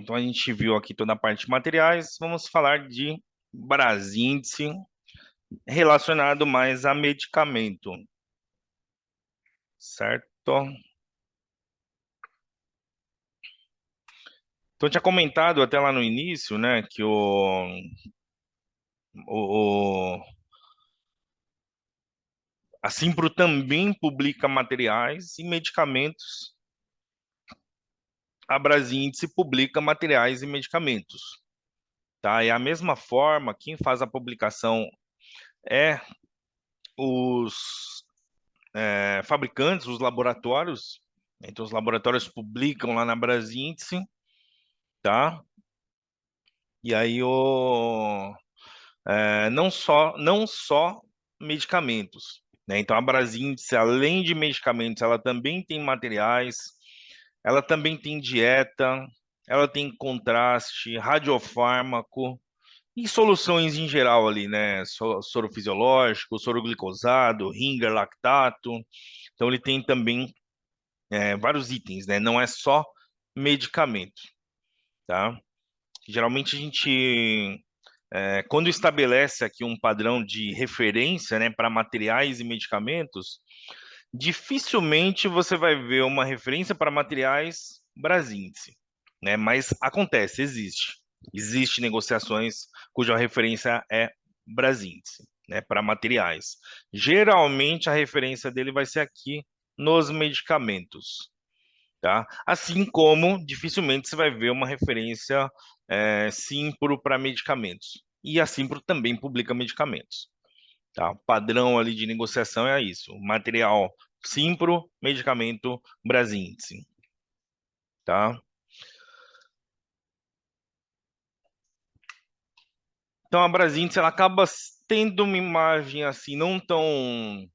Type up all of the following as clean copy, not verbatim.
Então a gente viu aqui toda a parte de materiais, vamos falar de Brasíndice relacionado mais a medicamento, certo? Então eu tinha comentado até lá no início, né, que o, a Simpro também publica materiais e medicamentos, a Brasíndice publica materiais e medicamentos, tá? E a mesma forma, quem faz a publicação é os fabricantes, os laboratórios. Então, os laboratórios publicam lá na Brasíndice, tá? E aí, não só medicamentos, né? Então, a Brasíndice, além de medicamentos, ela também tem materiais, ela também tem dieta, ela tem contraste, radiofármaco e soluções em geral ali, né? Soro fisiológico, soro glicosado, Ringer lactato. Então, ele tem também vários itens, né? Não é só medicamento, tá? Geralmente a gente, quando estabelece aqui um padrão de referência, né, para materiais e medicamentos, dificilmente você vai ver uma referência para materiais Brasíndice, né? Mas acontece, existe. Existe negociações cuja referência é Brasíndice, né, para materiais. Geralmente a referência dele vai ser aqui nos medicamentos, tá? Assim como dificilmente você vai ver uma referência Simpro para medicamentos. E a Simpro também publica medicamentos, tá? O padrão ali de negociação é isso: material Simpro, medicamento Brasíndice, tá? Então a Brasíndice ela acaba tendo uma imagem assim não tão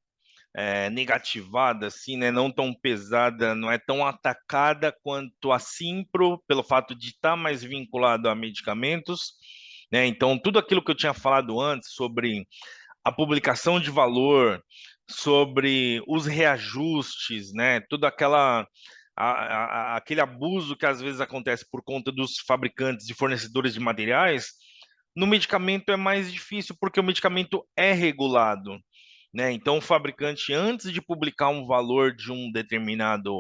negativada, assim, né? Não tão pesada, não é tão atacada quanto a Simpro, pelo fato de estar mais vinculado a medicamentos, né? Então, tudo aquilo que eu tinha falado antes sobre a publicação de valor, sobre os reajustes, né? Tudo aquele abuso que às vezes acontece por conta dos fabricantes e fornecedores de materiais, no medicamento é mais difícil porque o medicamento é regulado, né? Então, o fabricante, antes de publicar um valor de um determinado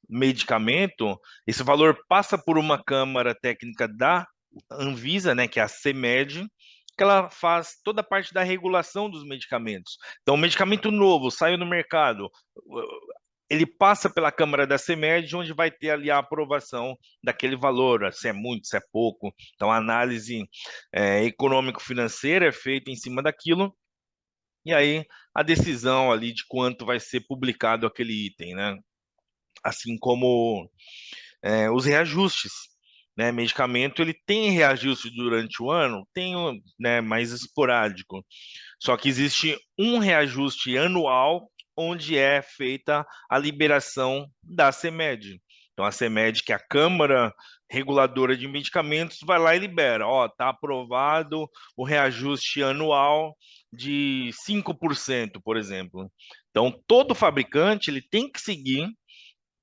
medicamento, esse valor passa por uma câmara técnica da Anvisa, né, que é a CMED, que ela faz toda a parte da regulação dos medicamentos. Então, o medicamento novo saiu no mercado, ele passa pela Câmara da CMED, onde vai ter ali a aprovação daquele valor, se é muito, se é pouco. Então, a análise econômico-financeira é feita em cima daquilo, e aí a decisão ali de quanto vai ser publicado aquele item, né? Assim como os reajustes, né? Medicamento ele tem reajuste durante o ano, tem, né, mais esporádico. Só que existe um reajuste anual onde é feita a liberação da CMED. Então a CMED, que é a Câmara Reguladora de Medicamentos, vai lá e libera, ó, tá aprovado o reajuste anual de 5%, por exemplo. Então todo fabricante ele tem que seguir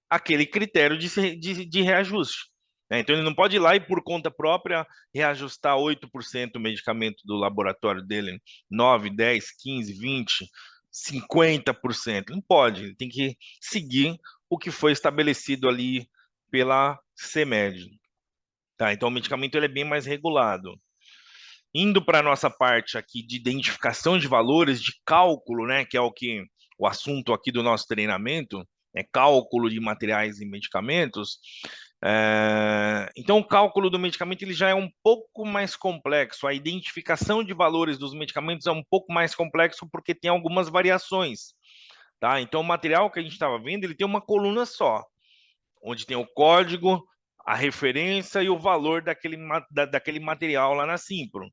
aquele critério de reajuste, né? Então, ele não pode ir lá e, por conta própria, reajustar 8% o medicamento do laboratório dele, 9, 10, 15, 20, 50%. Não pode, ele tem que seguir o que foi estabelecido ali pela CMED. Tá? Então, o medicamento ele é bem mais regulado. Indo para a nossa parte aqui de identificação de valores, de cálculo, né, que é o assunto aqui do nosso treinamento, é cálculo de materiais e medicamentos. Então, o cálculo do medicamento ele já é um pouco mais complexo. A identificação de valores dos medicamentos é um pouco mais complexo porque tem algumas variações, tá? Então, o material que a gente estava vendo, ele tem uma coluna só, onde tem o código, a referência e o valor daquele material lá na Simpro.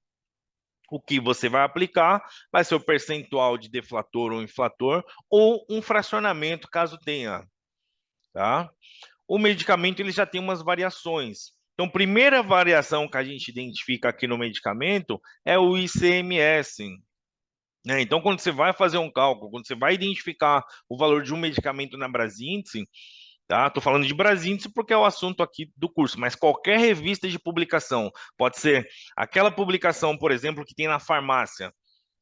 O que você vai aplicar vai ser o percentual de deflator ou inflator ou um fracionamento, caso tenha, tá? O medicamento ele já tem umas variações. Então, primeira variação que a gente identifica aqui no medicamento é o ICMS, né? Então, quando você vai fazer um cálculo, quando você vai identificar o valor de um medicamento na Brasíndice, tá? Estou falando de Brasíndice porque é o assunto aqui do curso, mas qualquer revista de publicação, pode ser aquela publicação, por exemplo, que tem na farmácia,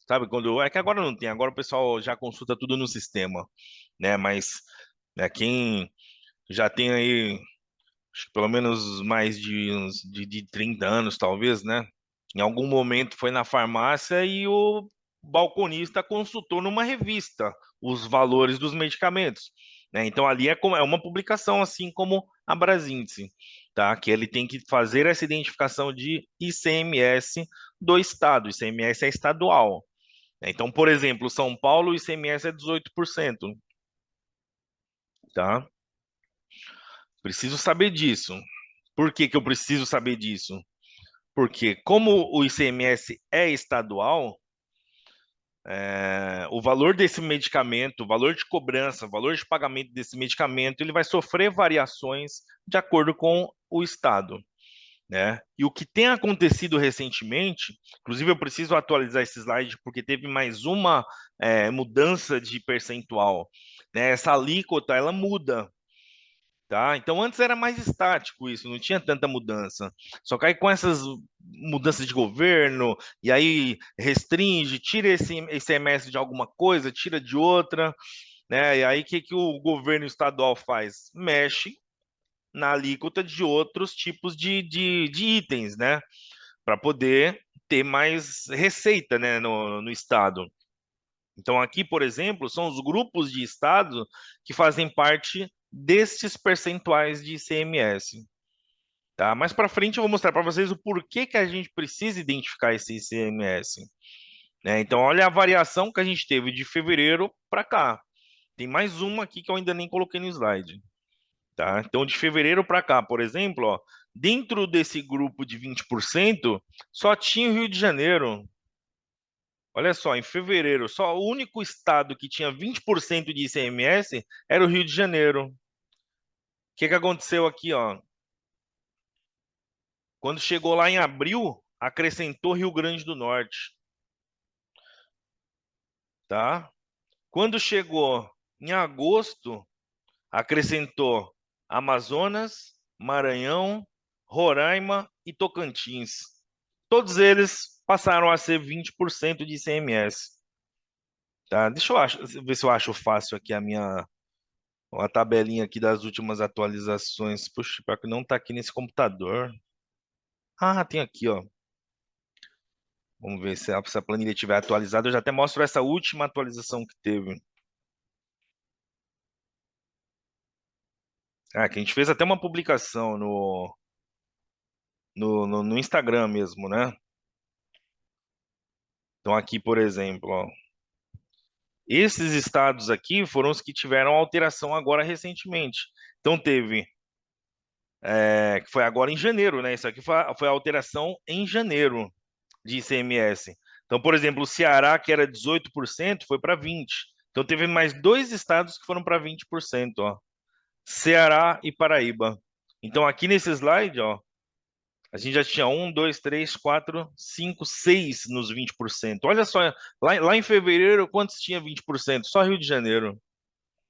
sabe? Quando é que agora não tem, agora o pessoal já consulta tudo no sistema, né? Mas né, quem já tem aí acho que pelo menos mais de uns de 30 anos, talvez, né? Em algum momento foi na farmácia e o balconista consultou numa revista os valores dos medicamentos, né? Então ali é uma publicação assim como a Brasíndice, tá? Que ele tem que fazer essa identificação de ICMS do estado. ICMS é estadual, né? Então, por exemplo, São Paulo, o ICMS é 18%, tá? Preciso saber disso. Por que que eu preciso saber disso? Porque como o ICMS é estadual, o valor desse medicamento, o valor de cobrança, o valor de pagamento desse medicamento, ele vai sofrer variações de acordo com o estado, né? E o que tem acontecido recentemente, inclusive eu preciso atualizar esse slide porque teve mais uma mudança de percentual, né? Essa alíquota, ela muda. Tá? Então antes era mais estático isso, não tinha tanta mudança. Só que aí com essas mudanças de governo, e aí restringe, tira esse ICMS de alguma coisa, tira de outra, né? E aí o que, que o governo estadual faz? Mexe na alíquota de outros tipos de itens, né? Para poder ter mais receita, né, no estado. Então, aqui, por exemplo, são os grupos de estado que fazem parte destes percentuais de ICMS, tá? Mais para frente eu vou mostrar para vocês o porquê que a gente precisa identificar esse ICMS, né? Então, olha a variação que a gente teve de fevereiro para cá. Tem mais uma aqui que eu ainda nem coloquei no slide, tá? Então, de fevereiro para cá, por exemplo, ó, dentro desse grupo de 20%, só tinha o Rio de Janeiro. Olha só, em fevereiro, só o único estado que tinha 20% de ICMS era o Rio de Janeiro. O que que aconteceu aqui, ó? Quando chegou lá em abril, acrescentou Rio Grande do Norte, tá? Quando chegou em agosto, acrescentou Amazonas, Maranhão, Roraima e Tocantins. Todos eles passaram a ser 20% de ICMS, tá? Deixa eu ver se eu acho fácil aqui a tabelinha aqui das últimas atualizações. Puxa, pior que não tá aqui nesse computador. Ah, tem aqui, ó. Vamos ver se a planilha estiver atualizada. Eu já até mostro essa última atualização que teve. Ah, que a gente fez até uma publicação no Instagram mesmo, né? Então aqui, por exemplo, ó, esses estados aqui foram os que tiveram alteração agora recentemente. Então teve, que foi agora em janeiro, né? Isso aqui foi a alteração em janeiro de ICMS. Então, por exemplo, o Ceará, que era 18%, foi para 20%. Então, teve mais dois estados que foram para 20%, ó. Ceará e Paraíba. Então, aqui nesse slide, ó, a gente já tinha um, dois, três, quatro, cinco, seis nos 20%. Olha só, lá em fevereiro, quantos tinha 20%? Só Rio de Janeiro.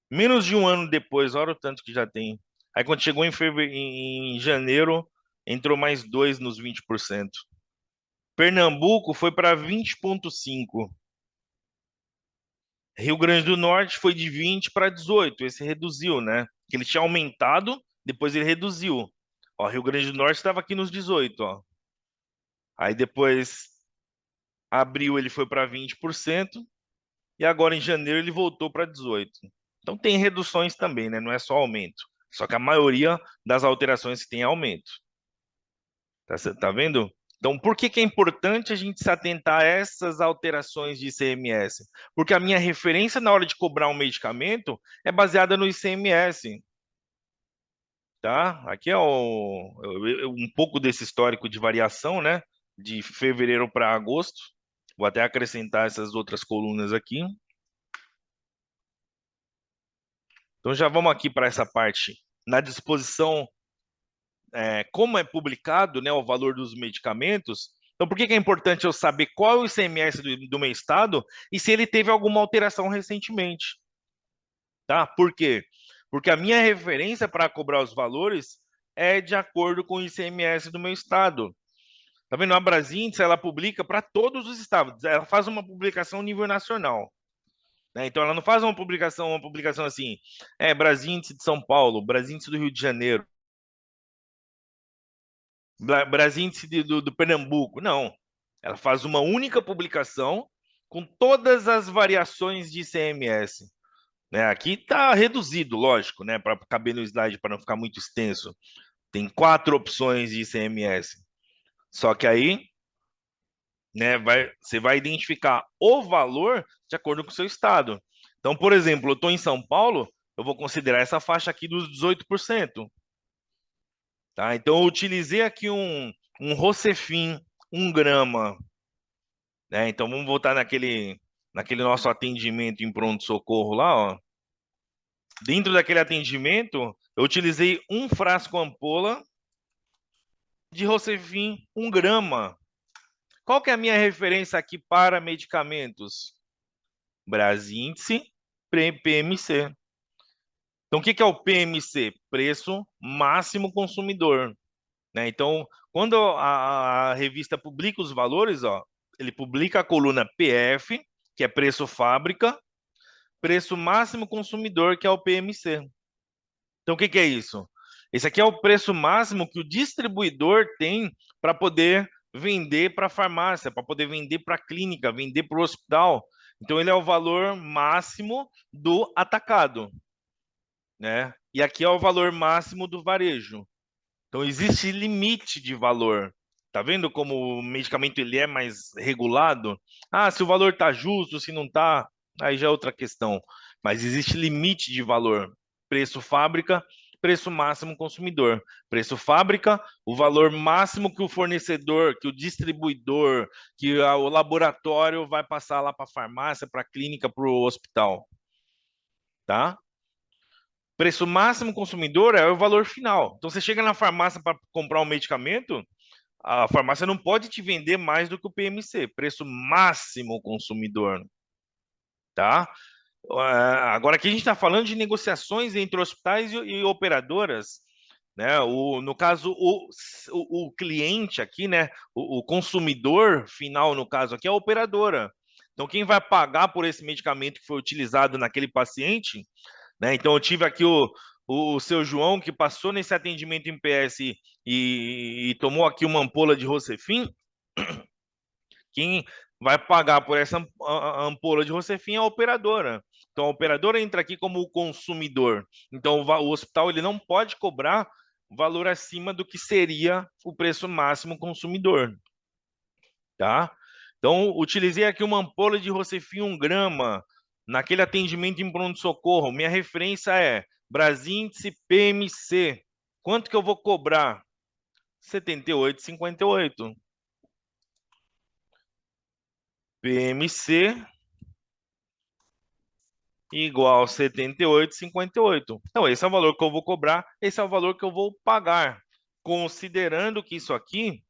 Menos de um ano depois, olha o tanto que já tem. Aí, quando chegou em janeiro, entrou mais dois nos 20%. Pernambuco foi para 20,5. Rio Grande do Norte foi de 20 para 18. Esse reduziu, né? Que ele tinha aumentado, depois ele reduziu. Ó, Rio Grande do Norte estava aqui nos 18, ó. Aí depois abril ele foi para 20% e agora em janeiro ele voltou para 18. Então tem reduções também, né? Não é só aumento. Só que a maioria das alterações tem aumento. Tá vendo? Então, por que que é importante a gente se atentar a essas alterações de ICMS? Porque a minha referência na hora de cobrar um medicamento é baseada no ICMS, tá? Aqui é um pouco desse histórico de variação, né? De fevereiro para agosto. Vou até acrescentar essas outras colunas aqui. Então, já vamos aqui para essa parte. Na disposição como é publicado, né, o valor dos medicamentos. Então, por que que é importante eu saber qual é o ICMS do meu estado e se ele teve alguma alteração recentemente, tá? Por quê? porque a minha referência para cobrar os valores é de acordo com o ICMS do meu estado. Tá vendo? A Brasíndice, ela publica para todos os estados, ela faz uma publicação nível nacional. Né? Então, ela não faz uma publicação assim, Brasíndice de São Paulo, Brasíndice do Rio de Janeiro, Brasíndice do Pernambuco. Não. Ela faz uma única publicação com todas as variações de ICMS. Né? Aqui está reduzido, lógico, né? Para caber no slide, para não ficar muito extenso. Tem 4 opções de ICMS. Só que aí, né, você vai identificar o valor de acordo com o seu estado. Então, por exemplo, eu estou em São Paulo, eu vou considerar essa faixa aqui dos 18%. Tá? Então, eu utilizei aqui um Rocefin, 1 grama. Né? Então, vamos voltar naquele nosso atendimento em pronto-socorro lá. Ó. Dentro daquele atendimento, eu utilizei um frasco ampola de Rocefin, 1 grama. Qual que é a minha referência aqui para medicamentos? Brasíndice, PMC. Então, o que que é o PMC? Preço máximo consumidor. Né? Então, quando a revista publica os valores, ó, ele publica a coluna PF, que é preço fábrica, preço máximo consumidor, que é o PMC. Então, o que que é isso? Esse aqui é o preço máximo que o distribuidor tem para poder vender para a farmácia, para poder vender para a clínica, vender para o hospital. Então, ele é o valor máximo do atacado, né? E aqui é o valor máximo do varejo. Então, existe limite de valor. Tá vendo como o medicamento ele é mais regulado? Ah, se o valor tá justo, se não tá, aí já é outra questão. Mas existe limite de valor. Preço fábrica, preço máximo consumidor. Preço fábrica, o valor máximo que o fornecedor, que o distribuidor, o laboratório vai passar lá para a farmácia, para a clínica, para o hospital. Tá? Preço máximo consumidor é o valor final. Então, você chega na farmácia para comprar um medicamento, a farmácia não pode te vender mais do que o PMC, preço máximo consumidor, tá? Agora aqui a gente está falando de negociações entre hospitais e operadoras, né? No caso, o cliente aqui, né? O consumidor final, no caso aqui, é a operadora. Então, quem vai pagar por esse medicamento que foi utilizado naquele paciente, né? Então, eu tive aqui o seu João, que passou nesse atendimento em PS e tomou aqui uma ampola de Rocefin. Quem vai pagar por essa ampola de Rocefin é a operadora. Então, a operadora entra aqui como o consumidor. Então, o hospital ele não pode cobrar valor acima do que seria o preço máximo consumidor. Tá? Então, utilizei aqui uma ampola de Rocefin 1 grama naquele atendimento em pronto-socorro. Minha referência é Brasíndice PMC. Quanto que eu vou cobrar? R$ 78,58. PMC igual 78,58. Então, esse é o valor que eu vou cobrar, esse é o valor que eu vou pagar. Considerando que isso aqui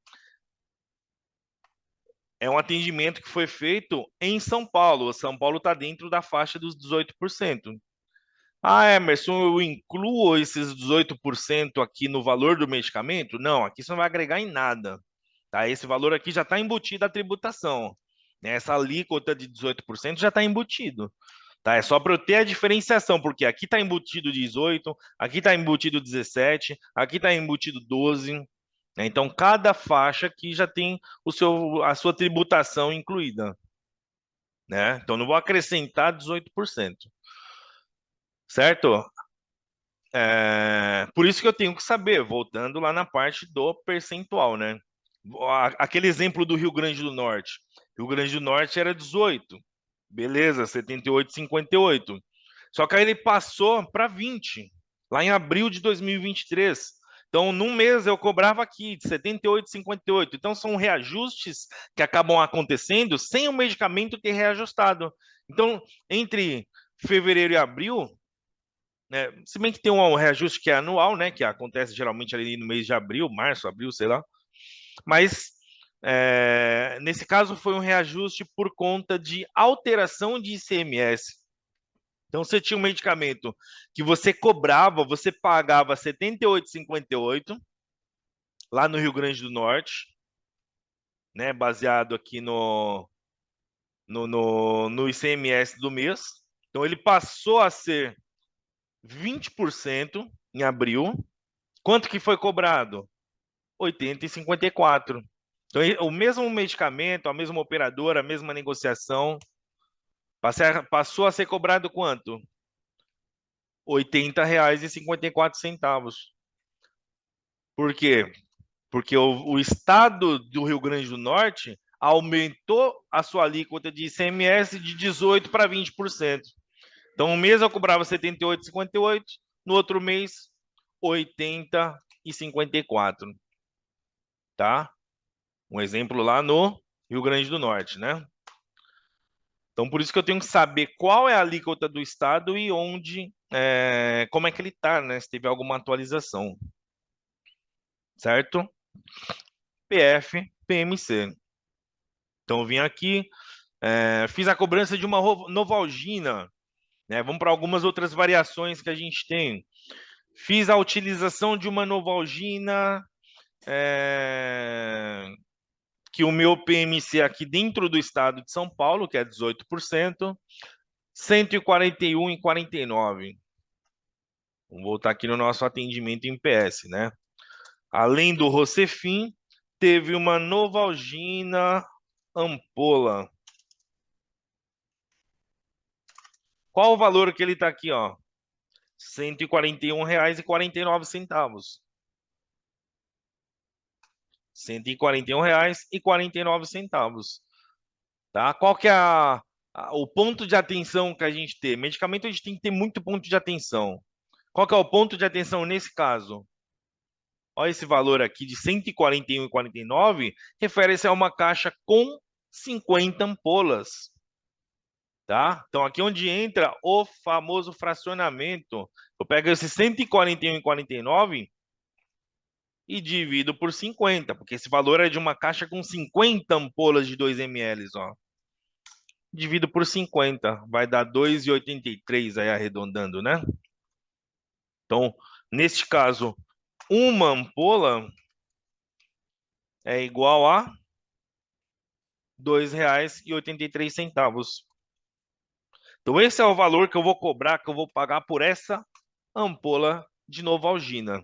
é um atendimento que foi feito em São Paulo. São Paulo está dentro da faixa dos 18%. Ah, Emerson, eu incluo esses 18% aqui no valor do medicamento? Não, aqui você não vai agregar em nada. Tá? Esse valor aqui já está embutido a tributação. Né? Essa alíquota de 18% já está embutido. Tá? É só para eu ter a diferenciação, porque aqui está embutido 18, aqui está embutido 17, aqui está embutido 12. Né? Então, cada faixa aqui já tem a sua tributação incluída. Né? Então, não vou acrescentar 18%. Certo? Por isso que eu tenho que saber, voltando lá na parte do percentual, né? Aquele exemplo do Rio Grande do Norte. Rio Grande do Norte era 18. Beleza, 78,58. Só que aí ele passou para 20, lá em abril de 2023. Então, num mês eu cobrava aqui de 78,58. Então, são reajustes que acabam acontecendo sem o medicamento ter reajustado. Então, entre fevereiro e abril, né, se bem que tem um reajuste que é anual, né, que acontece geralmente ali no mês de abril, março, abril, sei lá. Mas nesse caso foi um reajuste por conta de alteração de ICMS. Então, você tinha um medicamento que você cobrava, você pagava R$ 78,58 lá no Rio Grande do Norte, né, baseado aqui no ICMS do mês. Então, ele passou a ser 20% em abril. Quanto que foi cobrado? R$ 80,54. Então, o mesmo medicamento, a mesma operadora, a mesma negociação, passou a ser cobrado quanto? R$ 80,54. Por quê? Porque o estado do Rio Grande do Norte aumentou a sua alíquota de ICMS de 18% para 20%. Então, um mês eu cobrava R$ 78,58, no outro mês, R$ 80,54. Tá? Um exemplo lá no Rio Grande do Norte, né? Então, por isso que eu tenho que saber qual é a alíquota do estado e onde, como é que ele está, né? Se teve alguma atualização, certo? PF, PMC. Então, eu vim aqui, fiz a cobrança de uma Novalgina, né? Vamos para algumas outras variações que a gente tem. Fiz a utilização de uma Novalgina, que o meu PMC aqui dentro do estado de São Paulo, que é 18%, 141,49. Vamos voltar aqui no nosso atendimento em PS, né? Além do Rocefin, teve uma Novalgina ampola. Qual o valor que ele está aqui, ó? R$ 141,49. R$ 141,49. Tá? Qual que é o ponto de atenção que a gente tem? Medicamento a gente tem que ter muito ponto de atenção. Qual que é o ponto de atenção nesse caso? Olha esse valor aqui de R$ 141,49, refere-se a uma caixa com 50 ampolas. Tá? Então, aqui é onde entra o famoso fracionamento. Eu pego esse 141,49 e divido por 50, porque esse valor é de uma caixa com 50 ampolas de 2 ml, ó. Divido por 50, vai dar 2,83 aí arredondando, né? Então, neste caso, uma ampola é igual a R$ 2,83. Então, esse é o valor que eu vou cobrar, que eu vou pagar por essa ampola de Novalgina.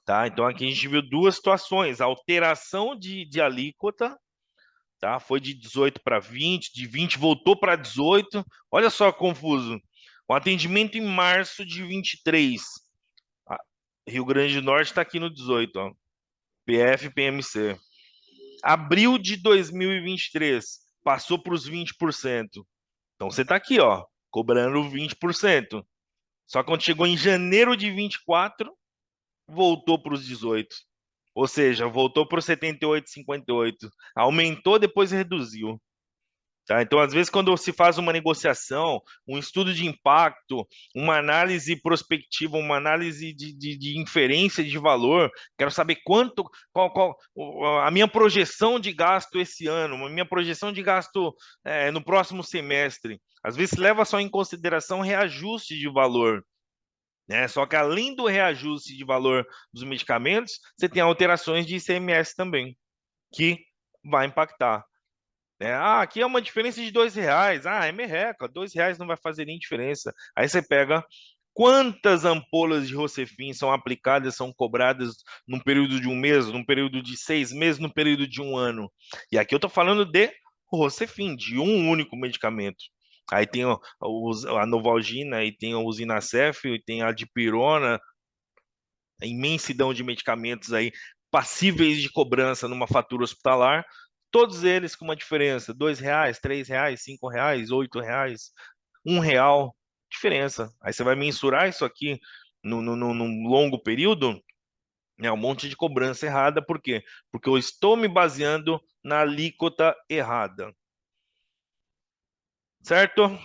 Tá? Então, aqui a gente viu duas situações. A alteração de alíquota, tá? Foi de 18 para 20, de 20 voltou para 18. Olha só confuso. O atendimento em março de 23. Ah, Rio Grande do Norte está aqui no 18, ó. PF, PMC. Abril de 2023, passou para os 20%. Então você está aqui, ó, cobrando 20%. Só que quando chegou em janeiro de 24, voltou para os 18. Ou seja, voltou para os 78,58. Aumentou, depois reduziu. Tá? Então, às vezes, quando se faz uma negociação, um estudo de impacto, uma análise prospectiva, uma análise de inferência de valor, quero saber qual a minha projeção de gasto esse ano, a minha projeção de gasto no próximo semestre. Às vezes, leva só em consideração reajuste de valor. Né? Só que além do reajuste de valor dos medicamentos, você tem alterações de ICMS também, que vai impactar. Aqui é uma diferença de R$ 2. É merreca, R$ 2 não vai fazer nem diferença. Aí você pega quantas ampolas de Rocefin são aplicadas, são cobradas num período de um mês, num período de 6 meses, num período de um ano. E aqui eu estou falando de Rocefin, de um único medicamento. Aí tem a Novalgina, aí tem o Zinacef, tem a dipirona, a imensidão de medicamentos aí passíveis de cobrança numa fatura hospitalar, todos eles com uma diferença, R$ 2, R$ 3, R$ 5, R$ 8, R$ 1, diferença. Aí você vai mensurar isso aqui num longo período, né, um monte de cobrança errada, por quê? Porque eu estou me baseando na alíquota errada. Certo? O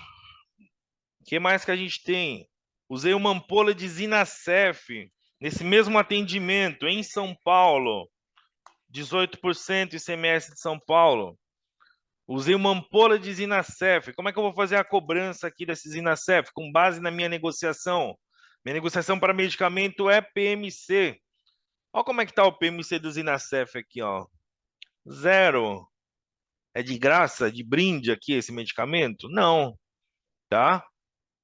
que mais que a gente tem? Usei uma ampola de Zinacef nesse mesmo atendimento em São Paulo. 18% ICMS de São Paulo. Usei uma ampola de Zinacef. Como é que eu vou fazer a cobrança aqui desse Zinacef? Com base na minha negociação. Minha negociação para medicamento é PMC. Olha como é que está o PMC do Zinacef aqui, ó. Zero. É de graça, de brinde aqui esse medicamento? Não, tá?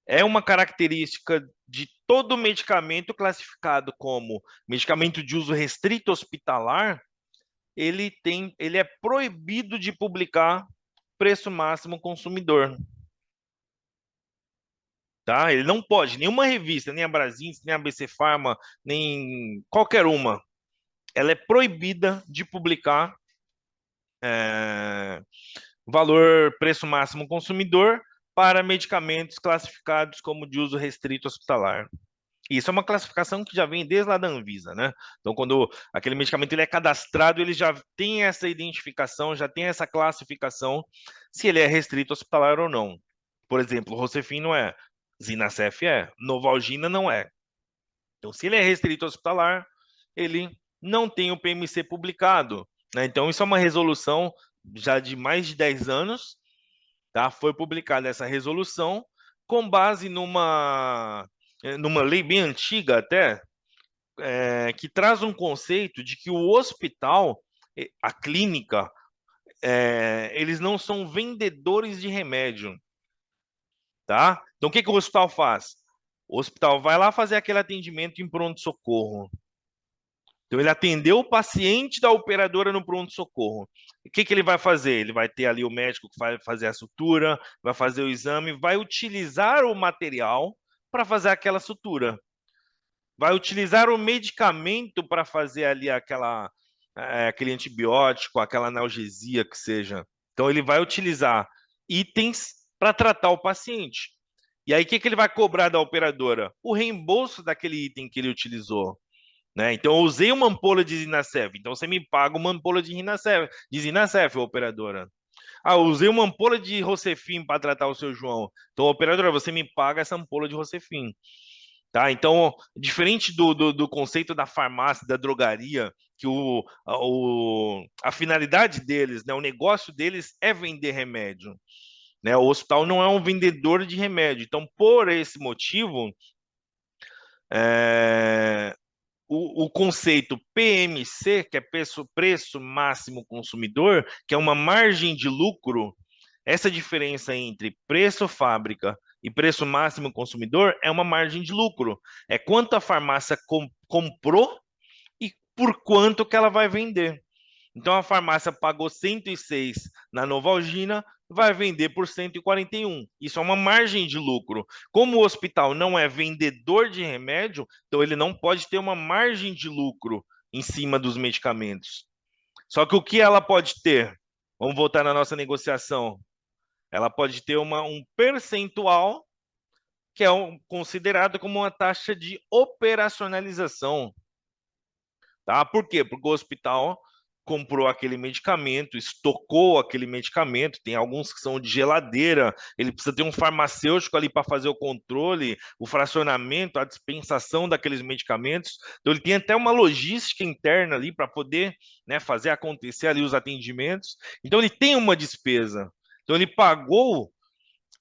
É uma característica de todo medicamento classificado como medicamento de uso restrito hospitalar, ele é proibido de publicar preço máximo consumidor, tá? Ele não pode, nenhuma revista, nem a Brasins, nem a BC Pharma, nem qualquer uma, ela é proibida de publicar é, valor preço máximo consumidor para medicamentos classificados como de uso restrito hospitalar. Isso é uma classificação que já vem desde lá da Anvisa, né? Então, quando aquele medicamento ele é cadastrado, ele já tem essa identificação, já tem essa classificação, se ele é restrito hospitalar ou não. Por exemplo, Rocefin não é, Zinacef é, Novalgina não é. Então, se ele é restrito hospitalar, ele não tem o PMC publicado, né? Então, isso é uma resolução já de mais de 10 anos, tá? Foi publicada essa resolução com base numa lei bem antiga até, que traz um conceito de que o hospital, a clínica, eles não são vendedores de remédio, tá? Então, o que que o hospital faz? O hospital vai lá fazer aquele atendimento em pronto-socorro. Então, ele atendeu o paciente da operadora no pronto-socorro. O que que ele vai fazer? Ele vai ter ali o médico que vai fazer a sutura, vai fazer o exame, vai utilizar o material para fazer aquela sutura. Vai utilizar o medicamento para fazer ali aquele antibiótico, aquela analgesia que seja. Então, ele vai utilizar itens para tratar o paciente. E aí, o que que ele vai cobrar da operadora? O reembolso daquele item que ele utilizou. Né? Então, eu usei uma ampola de Zinacef, então você me paga uma ampola de Zinacef, operadora. Ah, eu usei uma ampola de Rocefin para tratar o seu João. Então, operadora, você me paga essa ampola de Rocefin. Tá? Então, diferente do conceito da farmácia, da drogaria, que a finalidade deles, né, o negócio deles é vender remédio. Né? O hospital não é um vendedor de remédio. Então, por esse motivo, é, o conceito PMC, que é preço máximo consumidor, que é uma margem de lucro, essa diferença entre preço fábrica e preço máximo consumidor é uma margem de lucro. É quanto a farmácia comprou e por quanto que ela vai vender. Então a farmácia pagou 106 na Novalgina, vai vender por 141. Isso é uma margem de lucro. Como o hospital não é vendedor de remédio, então ele não pode ter uma margem de lucro em cima dos medicamentos. Só que o que ela pode ter? Vamos voltar na nossa negociação. Ela pode ter um percentual que é considerado como uma taxa de operacionalização. Tá? Por quê? Porque o hospital comprou aquele medicamento, estocou aquele medicamento, tem alguns que são de geladeira, ele precisa ter um farmacêutico ali para fazer o controle, o fracionamento, a dispensação daqueles medicamentos. Então ele tem até uma logística interna ali para poder, né, fazer acontecer ali os atendimentos. Então ele tem uma despesa. Então ele pagou R$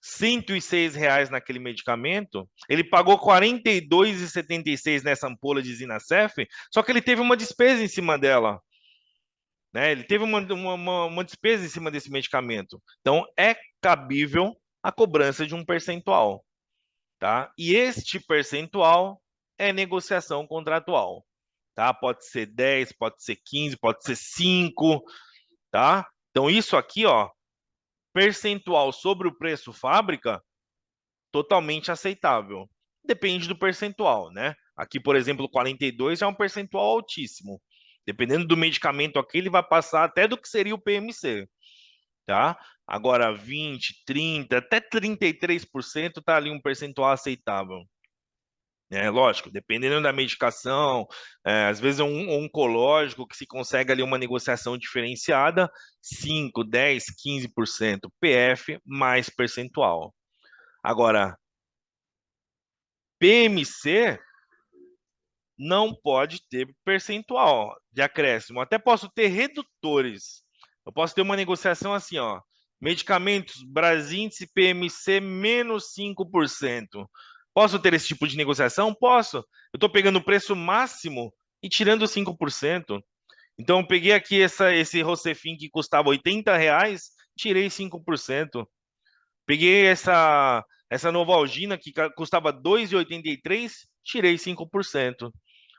106 naquele medicamento, ele pagou R$ 42,76 nessa ampola de Zinacef, só que ele teve uma despesa em cima dela, né? Ele teve uma despesa em cima desse medicamento. Então, é cabível a cobrança de um percentual, tá? E este percentual é negociação contratual, tá? Pode ser 10, pode ser 15, pode ser 5, tá? Então, isso aqui, ó, percentual sobre o preço fábrica, totalmente aceitável. Depende do percentual, né? Aqui, por exemplo, 42 é um percentual altíssimo. Dependendo do medicamento aqui, ele vai passar até do que seria o PMC, tá? Agora, 20, 30, até 33% tá ali um percentual aceitável. É lógico, dependendo da medicação, às vezes é um oncológico que se consegue ali uma negociação diferenciada, 5, 10, 15% PF mais percentual. Agora, PMC não pode ter percentual de acréscimo. Até posso ter redutores. Eu posso ter uma negociação assim, ó. Medicamentos, Brasíndice PMC menos 5%. Posso ter esse tipo de negociação? Posso. Eu estou pegando o preço máximo e tirando 5%. Então, eu peguei aqui esse Rocefin que custava R$ 80, tirei 5%. Peguei essa Novalgina que custava R$ 2,83, tirei 5%.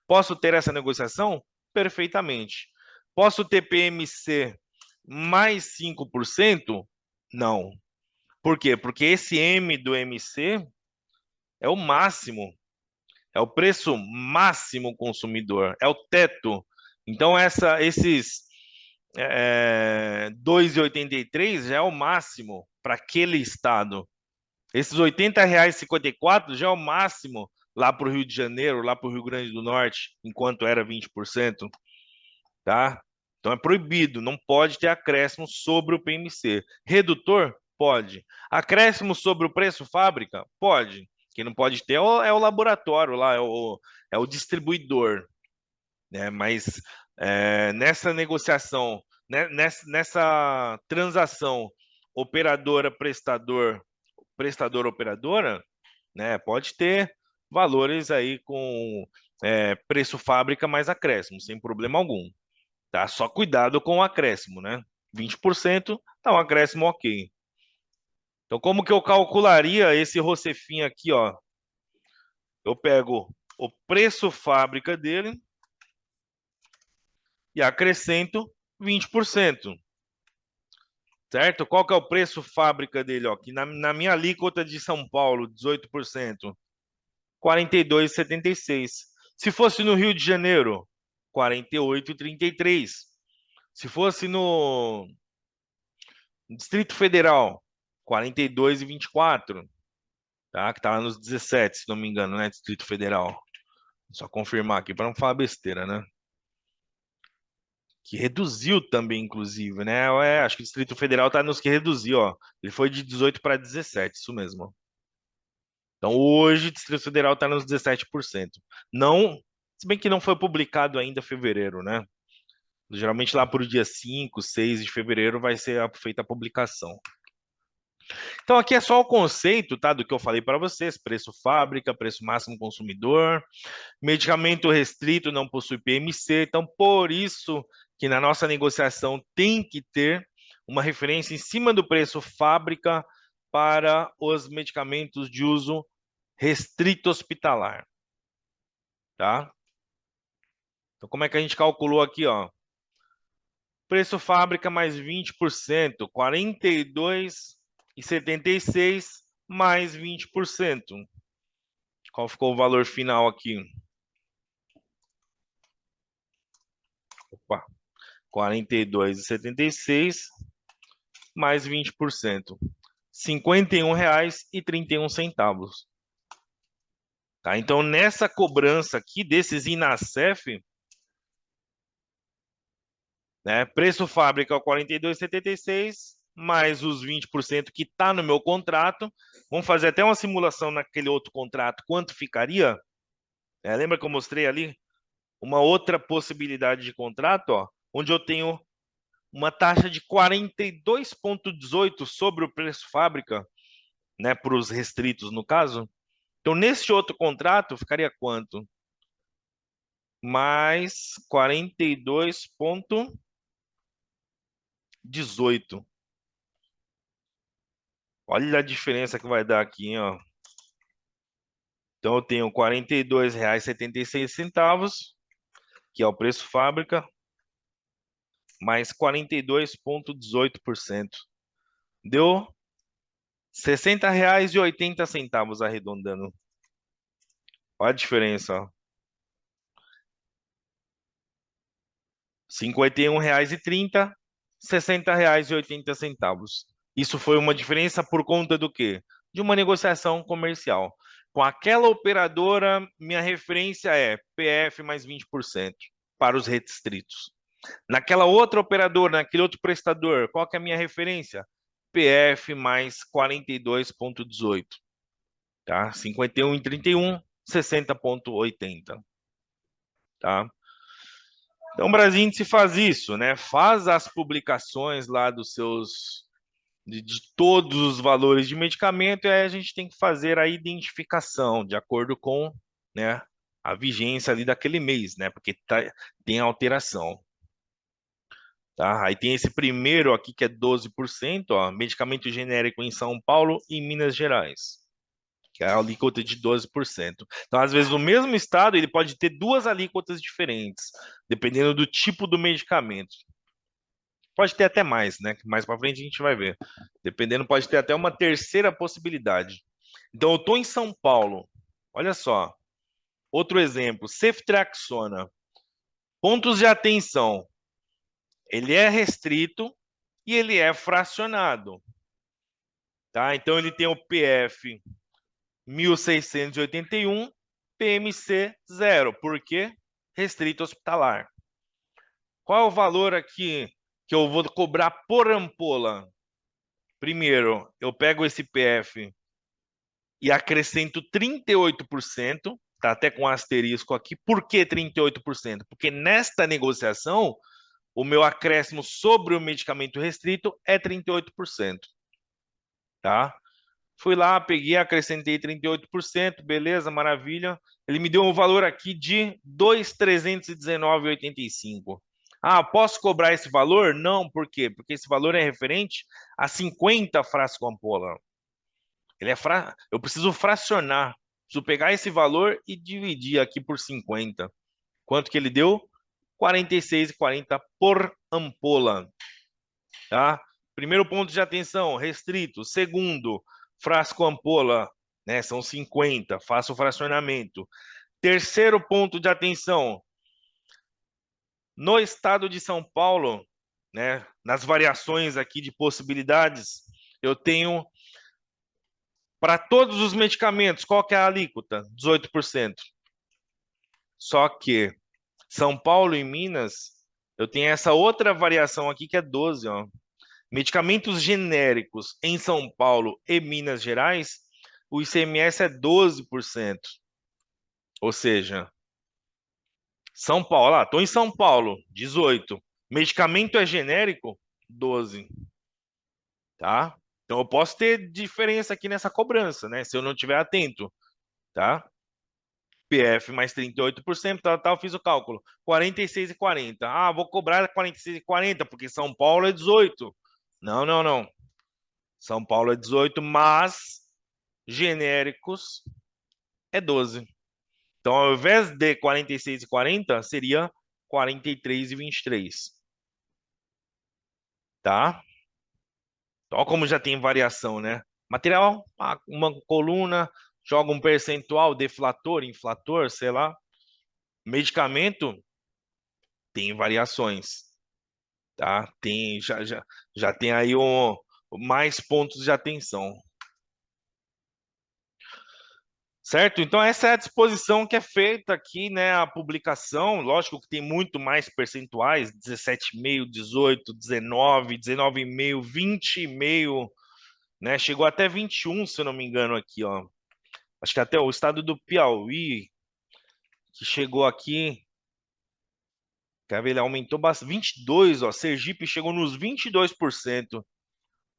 Posso ter essa negociação? Perfeitamente. Posso ter PMC mais 5%? Não. Por quê? Porque esse M do MC é o máximo, é o preço máximo consumidor, é o teto. Então, esses 2,83 já é o máximo para aquele estado. Esses R$ 80,54 já é o máximo lá para o Rio de Janeiro, lá para o Rio Grande do Norte, enquanto era 20%, tá? Então é proibido, não pode ter acréscimo sobre o PMC. Redutor? Pode. Acréscimo sobre o preço fábrica? Pode. Quem não pode ter é o laboratório lá, é o distribuidor, né? Mas nessa negociação, né, nessa transação operadora-prestador, prestador-operadora, né? Pode ter valores aí com preço fábrica mais acréscimo, sem problema algum, tá? Só cuidado com o acréscimo, né? 20% tá um acréscimo ok. Então, como que eu calcularia esse Rocefin aqui, ó? Eu pego o preço fábrica dele e acrescento 20%, certo? Qual que é o preço fábrica dele, ó? Aqui na minha alíquota de São Paulo, 18%, R$ 42,76. Se fosse no Rio de Janeiro, 48,33. Se fosse no Distrito Federal, 42,24, tá? Que tá nos 17, se não me engano, né? Distrito Federal. Só confirmar aqui para não falar besteira, né? Que reduziu também, inclusive, né? Acho que o Distrito Federal tá nos que reduziu, ó. Ele foi de 18 para 17, isso mesmo. Então, hoje, o Distrito Federal está nos 17%. Não, se bem que não foi publicado ainda fevereiro, né? Geralmente lá para o dia 5, 6 de fevereiro vai ser feita a publicação. Então aqui é só o conceito, tá, do que eu falei para vocês: preço fábrica, preço máximo consumidor, medicamento restrito não possui PMC, então por isso que na nossa negociação tem que ter uma referência em cima do preço fábrica para os medicamentos de uso restrito hospitalar, tá? Então como é que a gente calculou aqui, ó? Preço fábrica mais 20%, R$ 42,76 mais 20%. Qual ficou o valor final aqui? Opa, R$ 42,76 mais 20%. R$ 51,31. Tá? Então, nessa cobrança aqui desses INASEF, né, preço fábrica é 42,76 mais os 20% que está no meu contrato. Vamos fazer até uma simulação naquele outro contrato. Quanto ficaria? Lembra que eu mostrei ali uma outra possibilidade de contrato, ó, onde eu tenho uma taxa de 42,18 sobre o preço fábrica, né, para os restritos no caso. Então, nesse outro contrato, ficaria quanto? Mais 42,18. Olha a diferença que vai dar aqui, hein, ó. Então, eu tenho R$ 42,76, que é o preço fábrica, mais 42,18%. Deu R$ 60,80 arredondando. Olha a diferença, ó. R$ 51,30, R$ 60,80. Isso foi uma diferença por conta do quê? De uma negociação comercial. Com aquela operadora, minha referência é PF mais 20% para os restritos. Naquela outra operadora, naquele outro prestador, qual que é a minha referência? PF mais 42,18. Tá? 51,31, 60,80. Tá? Então, o Brasíndice faz isso, né? Faz as publicações lá dos seus de todos os valores de medicamento, e aí a gente tem que fazer a identificação de acordo com, né, a vigência ali daquele mês, né? Porque tem alteração, tá? Aí tem esse primeiro aqui que é 12%, ó, medicamento genérico em São Paulo e Minas Gerais, que é a alíquota de 12%. Então, às vezes, o mesmo estado ele pode ter duas alíquotas diferentes, dependendo do tipo do medicamento. Pode ter até mais, né? Mais para frente a gente vai ver. Dependendo, pode ter até uma terceira possibilidade. Então, eu estou em São Paulo. Olha só. Outro exemplo, ceftriaxona. Pontos de atenção. Ele é restrito e ele é fracionado, tá? Então, ele tem o PF 1681, PMC 0. Por quê? Restrito hospitalar. Qual é o valor aqui que eu vou cobrar por ampola? Primeiro, eu pego esse PF e acrescento 38%, tá até com asterisco aqui. Por que 38%? Porque nesta negociação, o meu acréscimo sobre o medicamento restrito é 38%, tá? Fui lá, peguei, acrescentei 38%, beleza, maravilha. Ele me deu um valor aqui de 2.319,85. Ah, posso cobrar esse valor? Não, por quê? Porque esse valor é referente a 50 frasco ampola. Eu preciso fracionar. Preciso pegar esse valor e dividir aqui por 50. Quanto que ele deu? 46,40 por ampola, tá? Primeiro ponto de atenção, restrito. Segundo, frasco ampola, né? São 50, faço o fracionamento. Terceiro ponto de atenção, no estado de São Paulo, né? Nas variações aqui de possibilidades, eu tenho para todos os medicamentos, qual que é a alíquota? 18%. Só que São Paulo e Minas, eu tenho essa outra variação aqui que é 12, ó. Medicamentos genéricos em São Paulo e Minas Gerais, o ICMS é 12%. Ou seja, São Paulo, lá, estou em São Paulo, 18. Medicamento é genérico, 12, tá? Então eu posso ter diferença aqui nessa cobrança, né? Se eu não estiver atento, tá? PF mais 38%, tal, tal, fiz o cálculo. 46,40. Ah, vou cobrar 46,40 porque São Paulo é 18. Não, não, não. São Paulo é 18, mas genéricos é 12. Então, ao invés de 46,40, seria 43,23, tá? Então, como já tem variação, né? Material, uma coluna, joga um percentual, deflator, inflator, sei lá. Medicamento tem variações, tá? Já tem aí mais pontos de atenção. Certo? Então, essa é a disposição que é feita aqui, né? A publicação, lógico que tem muito mais percentuais: 17,5, 18, 19, 19,5, 20,5, né? Chegou até 21, se eu não me engano, aqui, ó. Acho que até o estado do Piauí, que chegou aqui, quer ver, ele aumentou bastante, 22, ó. Sergipe chegou nos 22%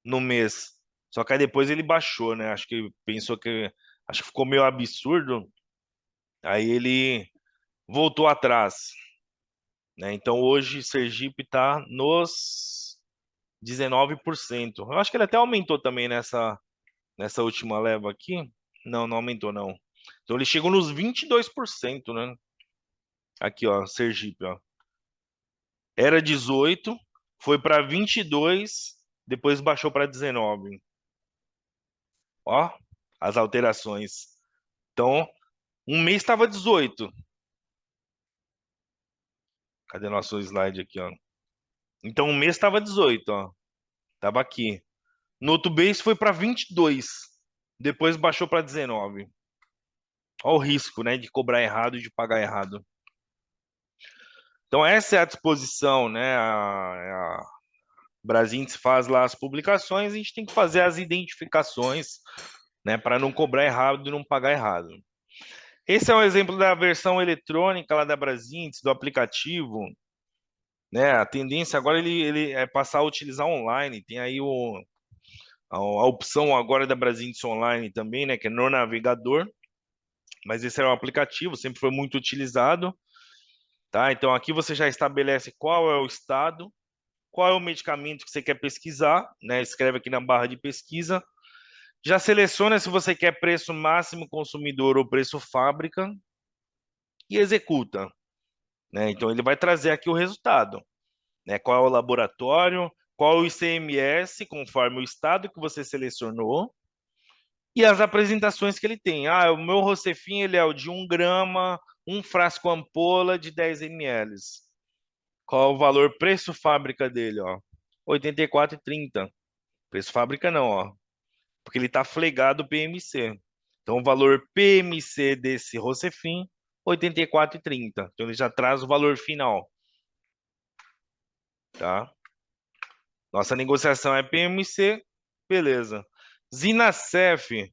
no mês. Só que aí depois ele baixou, né? Acho que pensou que. Acho que ficou meio absurdo. Aí ele voltou atrás, né? Então hoje Sergipe está nos 19%. Eu acho que ele até aumentou também nessa última leva aqui. Não, não aumentou não. Então ele chegou nos 22%, né? Aqui, ó, Sergipe, ó. Era 18, foi para 22, depois baixou para 19. Ó, as alterações. Então, um mês estava 18. Cadê nosso slide aqui, ó? Então, um mês estava 18, ó. Tava aqui. No outro mês foi para 22. Depois baixou para 19. Olha o risco, né, de cobrar errado e de pagar errado. Então essa é a disposição, né? A Brasins faz lá as publicações, a gente tem que fazer as identificações, né, para não cobrar errado e não pagar errado. Esse é um exemplo da versão eletrônica lá da Brasins, do aplicativo, né? A tendência agora ele é passar a utilizar online. Tem aí A opção agora é da Brasiliense Online também, né, que é no navegador, mas esse é um aplicativo, sempre foi muito utilizado, tá? Então aqui você já estabelece qual é o estado, qual é o medicamento que você quer pesquisar, né? Escreve aqui na barra de pesquisa. Já seleciona se você quer preço máximo consumidor ou preço fábrica e executa, né? Então ele vai trazer aqui o resultado, né? Qual é o laboratório, qual é o ICMS, conforme o estado que você selecionou, e as apresentações que ele tem. Ah, o meu Rocefin, ele é o de 1 grama, um frasco ampola de 10 ml. Qual é o valor preço fábrica dele, ó? 84,30. Preço fábrica não, ó, porque ele está flegado PMC. Então o valor PMC desse Rocefin, 84,30. Então ele já traz o valor final, tá? Nossa negociação é PMC, beleza. Zinacef,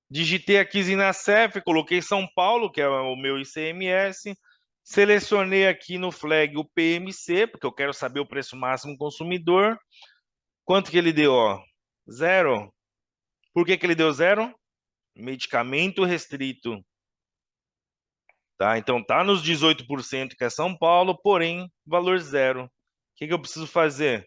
digitei aqui Zinacef, coloquei São Paulo, que é o meu ICMS, selecionei aqui no flag o PMC, porque eu quero saber o preço máximo consumidor. Quanto que ele deu, ó? Zero. Por que que ele deu zero? Medicamento restrito, tá? Então tá nos 18% que é São Paulo, porém valor zero. O que que eu preciso fazer?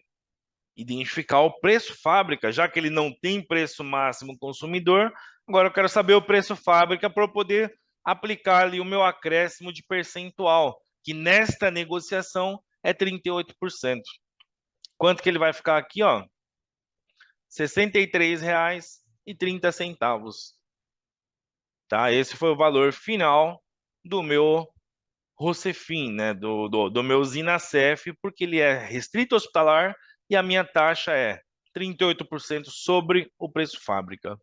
Identificar o preço fábrica, já que ele não tem preço máximo consumidor, agora eu quero saber o preço fábrica para eu poder aplicar ali o meu acréscimo de percentual, que nesta negociação é 38%. Quanto que ele vai ficar aqui, ó? R$ 63,30, tá? Esse foi o valor final do meu Rocefin, né? Do meu Zinacef, porque ele é restrito hospitalar e a minha taxa é 38% sobre o preço fábrica.